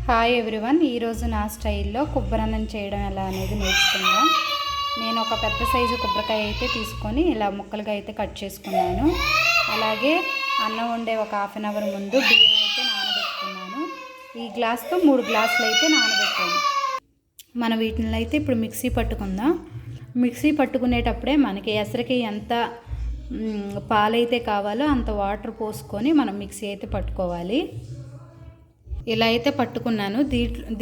Hi everyone, ఈరోజు నా స్టైల్లో కొబ్బరన్నం చేయడం ఎలా అనేది నేర్చుకుందాం. నేను ఒక పెద్ద సైజు కొబ్బరికాయ అయితే తీసుకొని ఇలా ముక్కలుగా అయితే కట్ చేసుకున్నాను. అలాగే అన్నం వండే ఒక హాఫ్ అన్ అవర్ ముందు బియ్యం అయితే నానబెట్టుకున్నాను. ఈ గ్లాస్తో 3 గ్లాసులు అయితే నానబెట్టాను. మనం వీటిని అయితే ఇప్పుడు మిక్సీ పట్టుకుందాం. మిక్సీ పట్టుకునేటప్పుడే మనకి ఎసరికి ఎంత పాలైతే కావాలో అంత వాటర్ పోసుకొని మనం మిక్సీ అయితే పట్టుకోవాలి. ఇలా అయితే పట్టుకున్నాను.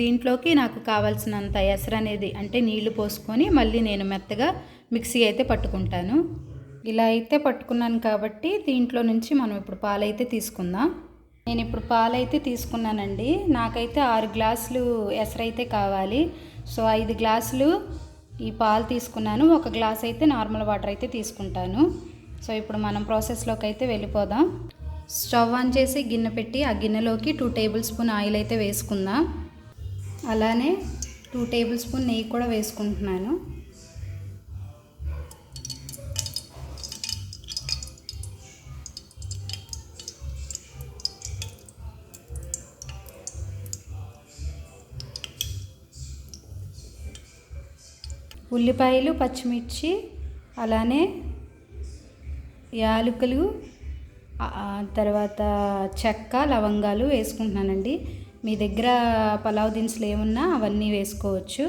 దీంట్లోకి నాకు కావాల్సినంత ఎసరు అనేది అంటే నీళ్లు పోసుకొని మళ్ళీ నేను మెత్తగా మిక్సీ అయితే పట్టుకుంటాను. ఇలా అయితే పట్టుకున్నాను కాబట్టి దీంట్లో నుంచి మనం ఇప్పుడు పాలైతే తీసుకుందాం. నేను ఇప్పుడు పాలైతే తీసుకున్నానండి. నాకైతే 6 గ్లాసులు ఎసరు అయితే కావాలి. సో 5 గ్లాసులు ఈ పాలు తీసుకున్నాను. 1 గ్లాస్ అయితే నార్మల్ వాటర్ అయితే తీసుకుంటాను. సో ఇప్పుడు మనం ప్రాసెస్లోకి అయితే వెళ్ళిపోదాం. స్టవ్ ఆన్ చేసి గిన్నె పెట్టి ఆ గిన్నెలోకి 2 టేబుల్ స్పూన్ ఆయిల్ అయితే వేసుకుందాం. అలానే 2 టేబుల్ స్పూన్ నెయ్యి కూడా వేసుకుంటున్నాను. ఉల్లిపాయలు, పచ్చిమిర్చి, అలానే యాలకులు, తర్వాత చెక్క, లవంగాలు వేసుకుంటున్నానండి. మీ దగ్గర పలావ్ దినుసులు ఏమున్నా అవన్నీ వేసుకోవచ్చు.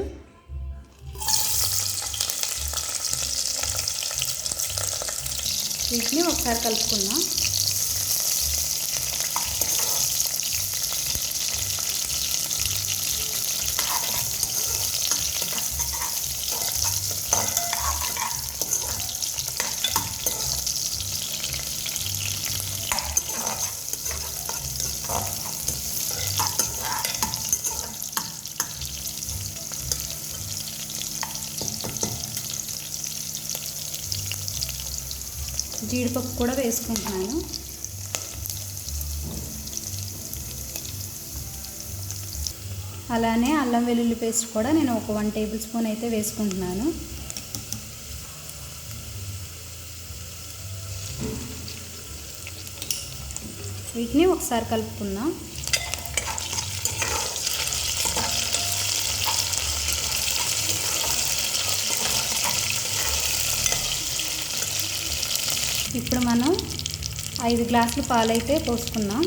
వీటిని ఒకసారి కలుపుకుందాం. జీడిపప్పు కూడా వేసుకుంటున్నాను. అలానే అల్లం వెల్లుల్లి పేస్ట్ కూడా నేను ఒక 1 టేబుల్ స్పూన్ అయితే వేసుకుంటున్నాను. వీటిని ఒకసారి కలుపుకుందాం. ఇప్పుడు మనం 5 గ్లాసులు పాలైతే పోసుకుందాం.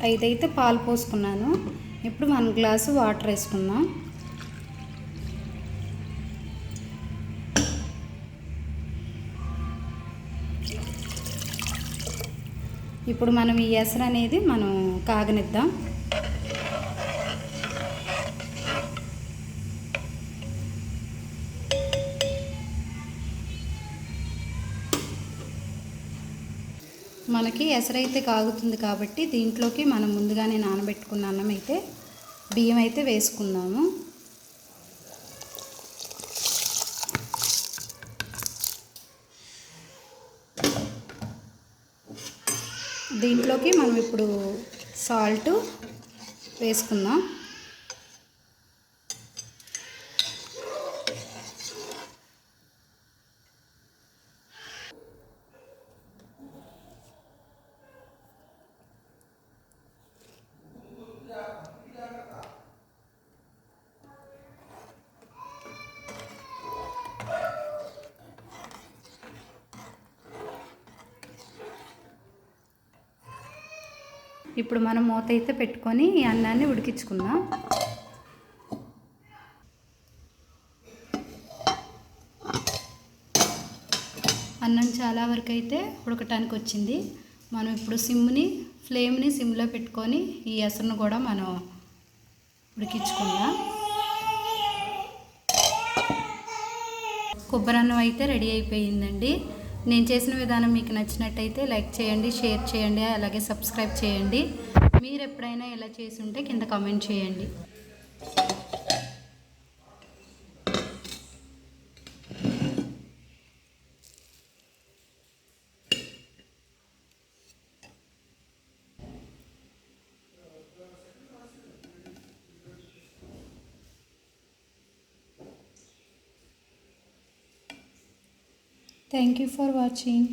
ఐదు అయితే పాలు పోసుకున్నాను. ఇప్పుడు 1 గ్లాసు వాటర్ వేసుకుందాం. ఇప్పుడు మనం ఈ ఎసరు అనేది మనం కాగనిద్దాం. మనకి ఎసరైతే కాగుతుంది కాబట్టి దీంట్లోకి మనం ముందుగానే నానబెట్టుకున్న అన్నం అయితే బియ్యం అయితే వేసుకుందాము. దీంట్లోకి మనం ఇప్పుడు సాల్ట్ వేసుకుందాం. ఇప్పుడు మనం మూత అయితే పెట్టుకొని ఈ అన్నాన్ని ఉడికించుకుందాం. అన్నం చాలా వరకు అయితే ఉడకటానికి వచ్చింది. మనం ఇప్పుడు ఫ్లేమ్ని సిమ్లో పెట్టుకొని ఈ ఎసరును కూడా మనం ఉడికించుకుందాం. కొబ్బరి అన్నం అయితే రెడీ అయిపోయిందండి. నేను చేసిన విధానం మీకు నచ్చినట్టయితే లైక్ చేయండి, షేర్ చేయండి, అలాగే సబ్స్క్రైబ్ చేయండి. మీరు ఎప్పుడైనా ఇలా చేసి ఉంటే కింద కామెంట్ చేయండి. Thank you for watching.